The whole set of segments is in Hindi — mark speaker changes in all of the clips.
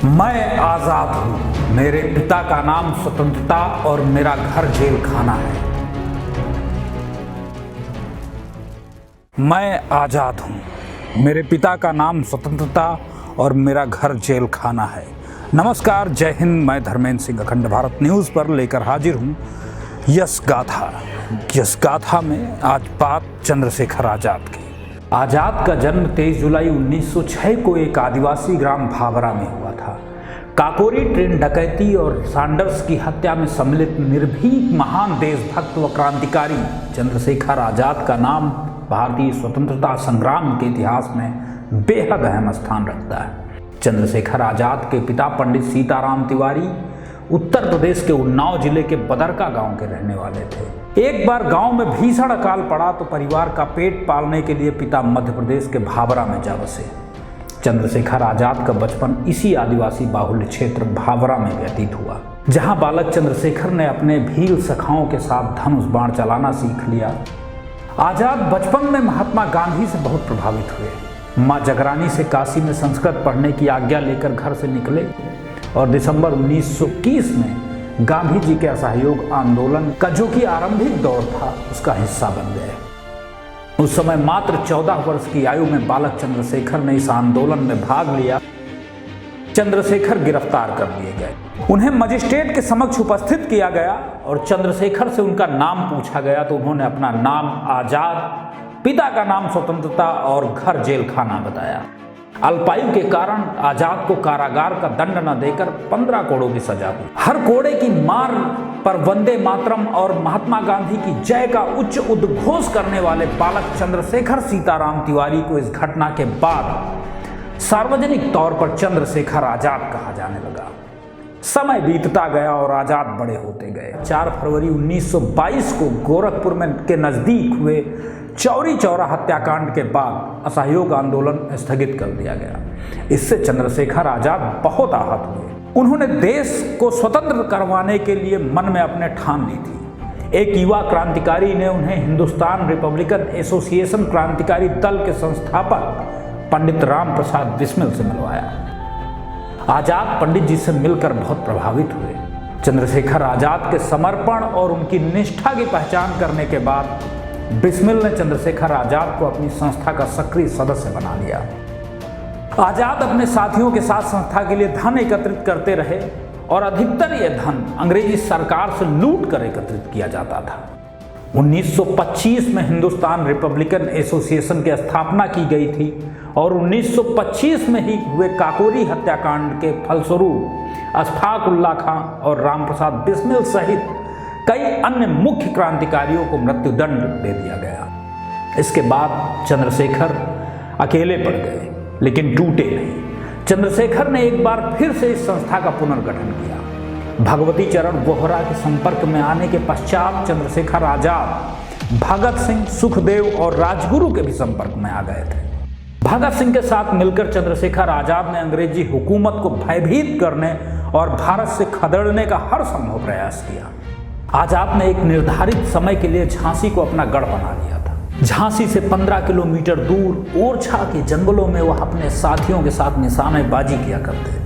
Speaker 1: मैं आजाद हूँ, मेरे पिता का नाम स्वतंत्रता और मेरा घर जेल खाना है। मैं आजाद हूँ, मेरे पिता का नाम स्वतंत्रता और मेरा घर जेल खाना है। नमस्कार, जय हिंद। मैं धर्मेंद्र सिंह अखंड भारत न्यूज़ पर लेकर हाजिर हूँ यश गाथा। यश गाथा में आज बात चंद्रशेखर आजाद की। आजाद का जन्म 23 जुलाई 1906 को एक आदिवासी ग्राम भावरा में हुआ था। काकोरी ट्रेन डकैती और सैंडर्स की हत्या में सम्मिलित निर्भीक महान देशभक्त व क्रांतिकारी चंद्रशेखर आजाद का नाम भारतीय स्वतंत्रता संग्राम के इतिहास में बेहद अहम स्थान रखता है। चंद्रशेखर आजाद के पिता पंडित सीताराम तिवारी उत्तर प्रदेश के उन्नाव जिले के बदरका गांव के रहने वाले थे। एक बार गांव में भीषण अकाल पड़ा तो परिवार का पेट पालने के लिए पिता मध्य प्रदेश के भावरा में जा बसे। चंद्रशेखर आजाद का बचपन इसी आदिवासी बाहुल्य क्षेत्र भावरा में व्यतीत हुआ, जहां बालक चंद्रशेखर ने अपने भील सखाओं के साथ धनुष बाण चलाना सीख लिया। आजाद बचपन में महात्मा गांधी से बहुत प्रभावित हुए। माँ जगरानी से काशी में संस्कृत पढ़ने की आज्ञा लेकर घर से निकले और दिसंबर 1921 में गांधी जी के असहयोग आंदोलन का जो कि आरंभिक दौर था उसका हिस्सा बन गए। उस समय मात्र 14 वर्ष की आयु में बालक चंद्रशेखर ने इस आंदोलन में भाग लिया। चंद्रशेखर गिरफ्तार कर लिए गए। उन्हें मजिस्ट्रेट के समक्ष उपस्थित किया गया और चंद्रशेखर से उनका नाम पूछा गया तो उन्होंने अपना नाम आजाद, पिता का नाम स्वतंत्रता और घर जेल खाना बताया। अल्पायु के कारण आजाद को कारागार का दंड न देकर 15 कोड़ों की सजा हुई। हर कोड़े की मार पर वंदे मातरम और महात्मा गांधी की जय का उच्च उद्घोष करने वाले बालक चंद्रशेखर सीताराम तिवारी को इस घटना के बाद सार्वजनिक तौर पर चंद्रशेखर आजाद कहा जाने लगा। समय बीतता गया और आजाद बड़े होते गए। 4 फरवरी 1922 को गोरखपुर में के नजदीक हुए चौरी चौरा हत्याकांड के बाद असहयोग आंदोलन स्थगित कर दिया गया। इससे चंद्रशेखर आजाद बहुत आहत हुए। उन्होंने देश को स्वतंत्र करवाने के लिए मन में अपने ठान ली थी। एक युवा क्रांतिकारी ने उन्हें हिंदुस्तान रिपब्लिकन एसोसिएशन क्रांतिकारी दल के संस्थापक पंडित राम प्रसाद बिस्मिल से मिलवाया। आजाद पंडित जी से मिलकर बहुत प्रभावित हुए। चंद्रशेखर आजाद के समर्पण और उनकी निष्ठा की पहचान करने के बाद बिस्मिल ने चंद्रशेखर आजाद को अपनी संस्था का सक्रिय सदस्य बना लिया। आजाद अपने साथियों के साथ संस्था के लिए धन एकत्रित करते रहे और अधिकतर यह धन अंग्रेजी सरकार से लूट कर एकत्रित किया जाता था। 1925 में हिंदुस्तान रिपब्लिकन एसोसिएशन की स्थापना की गई थी और 1925 में ही हुए काकोरी हत्याकांड के फलस्वरूप अशफाक उल्लाह खां और रामप्रसाद बिस्मिल सहित कई अन्य मुख्य क्रांतिकारियों को मृत्युदंड दे दिया गया। इसके बाद चंद्रशेखर अकेले पड़ गए, लेकिन टूटे नहीं। चंद्रशेखर ने एक बार फिर से इस संस्था का पुनर्गठन किया। भगवती चरण वोहरा के संपर्क में आने के पश्चात चंद्रशेखर आजाद भगत सिंह, सुखदेव और राजगुरु के भी संपर्क में आ गए थे। भगत सिंह के साथ मिलकर चंद्रशेखर आजाद ने अंग्रेजी हुकूमत को भयभीत करने और भारत से खदेड़ने का हर संभव प्रयास किया। आजाद ने एक निर्धारित समय के लिए झांसी को अपना गढ़ बना लिया था। झांसी से 15 किलोमीटर दूर ओरछा के जंगलों में वह अपने साथियों के साथ निशानेबाजी किया करते।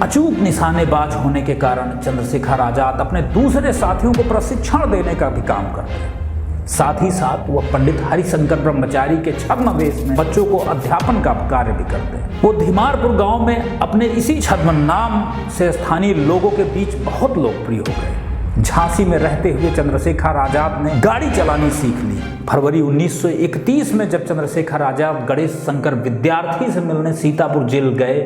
Speaker 1: अचूक निशानेबाज होने के कारण चंद्रशेखर आजाद अपने दूसरे साथियों को प्रशिक्षण देने का भी काम करते। साथ ही साथ वह पंडित हरिशंकर ब्रह्मचारी के छद्म वेश में बच्चों को अध्यापन का कार्य भी करते हैं। वो धीमारपुर गांव में अपने इसी छद्म नाम से स्थानीय लोगों के बीच बहुत लोकप्रिय हो गए। झांसी में रहते हुए चंद्रशेखर आजाद ने गाड़ी चलानी सीख ली। फरवरी 1931 में जब चंद्रशेखर आजाद गणेश शंकर विद्यार्थी से मिलने सीतापुर जेल गए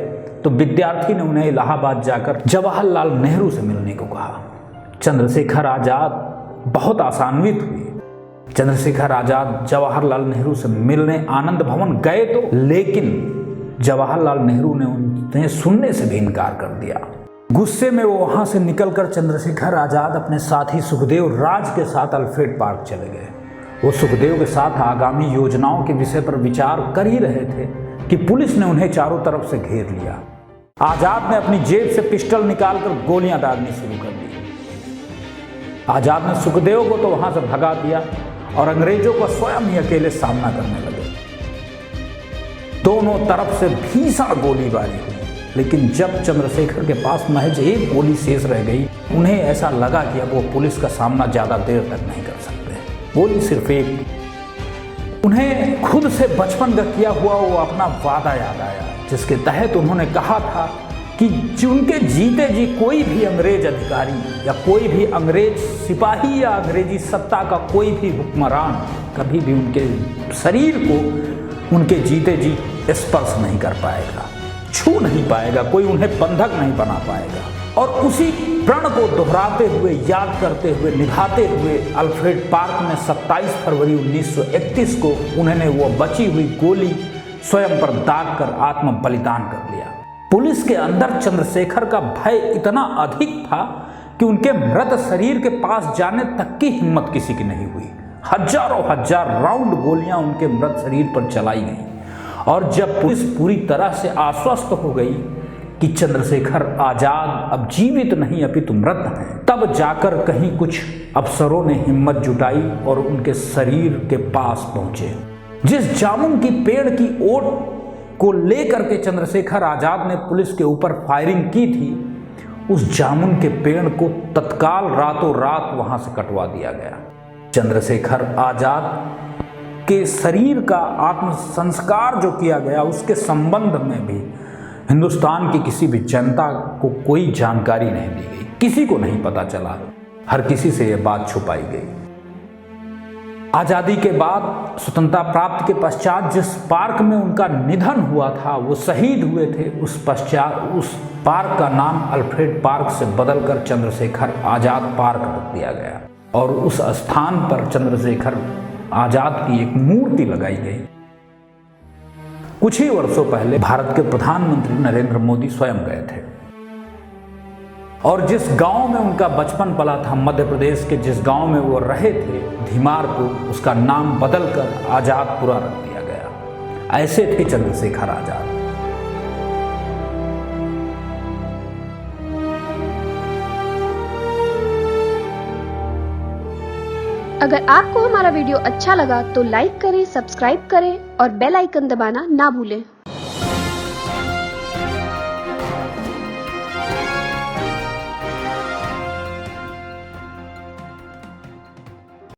Speaker 1: तो विद्यार्थी ने उन्हें इलाहाबाद जाकर जवाहरलाल नेहरू से मिलने को कहा। चंद्रशेखर आजाद बहुत आसान्वित हुए। चंद्रशेखर आजाद जवाहरलाल नेहरू से मिलने आनंद भवन गए तो, लेकिन जवाहरलाल नेहरू ने उन्हें सुनने से भी इनकार कर दिया। गुस्से में वो वहां से निकलकर चंद्रशेखर आजाद अपने साथी सुखदेव राज के साथ अल्फ्रेड पार्क चले गए। वो सुखदेव के साथ आगामी योजनाओं के विषय पर विचार कर ही रहे थे कि पुलिस ने उन्हें चारों तरफ से घेर लिया। आजाद ने अपनी जेब से पिस्टल निकालकर गोलियां दागनी शुरू कर दी। आजाद ने सुखदेव को तो वहां से भगा दिया और अंग्रेजों को स्वयं ही अकेले सामना करने लगे। दोनों तरफ से भीषण गोलीबारी हुई। लेकिन जब चंद्रशेखर के पास महज एक गोली शेष रह गई, उन्हें ऐसा लगा कि अब वो पुलिस का सामना ज़्यादा देर तक नहीं कर सकते। गोली सिर्फ एक। उन्हें खुद से बचपन का किया हुआ वो अपना वादा याद आया, जिसके तहत उन्होंने कहा था कि उनके जीते जी कोई भी अंग्रेज अधिकारी या कोई भी अंग्रेज सिपाही या अंग्रेजी सत्ता का कोई भी हुक्मरान कभी भी उनके शरीर को उनके जीते जी स्पर्श नहीं कर पाएगा, छू नहीं पाएगा, कोई उन्हें बंधक नहीं बना पाएगा। और उसी प्रण को दोहराते हुए, याद करते हुए, निभाते हुए अल्फ्रेड पार्क में 27 फरवरी 1931 को उन्होंने वो बची हुई गोली स्वयं पर दाग कर आत्म बलिदान कर लिया। पुलिस के अंदर चंद्रशेखर का भय इतना अधिक था कि उनके मृत शरीर के पास जाने तक की हिम्मत किसी की नहीं हुई। हजारों हजार राउंड गोलियां उनके मृत शरीर पर चलाई गईं। और जब पुलिस पूरी तरह से आश्वस्त हो गई कि चंद्रशेखर आजाद अब जीवित नहीं अपितु मृत हैं, तब जाकर कहीं कुछ अफसरों ने हिम्मत जुटाई और उनके शरीर के पास पहुंचे। जिस जामुन की पेड़ की ओट को लेकर के चंद्रशेखर आजाद ने पुलिस के ऊपर फायरिंग की थी, उस जामुन के पेड़ को तत्काल रातों रात वहां से कटवा दिया गया। चंद्रशेखर आजाद के शरीर का आत्म संस्कार जो किया गया, उसके संबंध में भी हिंदुस्तान की किसी भी जनता को कोई जानकारी नहीं दी गई, किसी को नहीं पता चला। हर किसी से यह बात छुपाई गई। आज़ादी के बाद स्वतंत्रता प्राप्ति के पश्चात जिस पार्क में उनका निधन हुआ था, वो शहीद हुए थे, उस पार्क का नाम अल्फ्रेड पार्क से बदलकर चंद्रशेखर आजाद पार्क रख दिया गया और उस स्थान पर चंद्रशेखर आजाद की एक मूर्ति लगाई गई। कुछ ही वर्षों पहले भारत के प्रधानमंत्री नरेंद्र मोदी स्वयं गए थे और जिस गांव में उनका बचपन पला था, मध्य प्रदेश के जिस गांव में वो रहे थे, धीमारपुर, उसका नाम बदलकर आजादपुरा रख दिया गया। ऐसे थे चंद्रशेखर आजाद।
Speaker 2: अगर आपको हमारा वीडियो अच्छा लगा तो लाइक करें, सब्सक्राइब करें और बेल आइकन दबाना ना भूलें।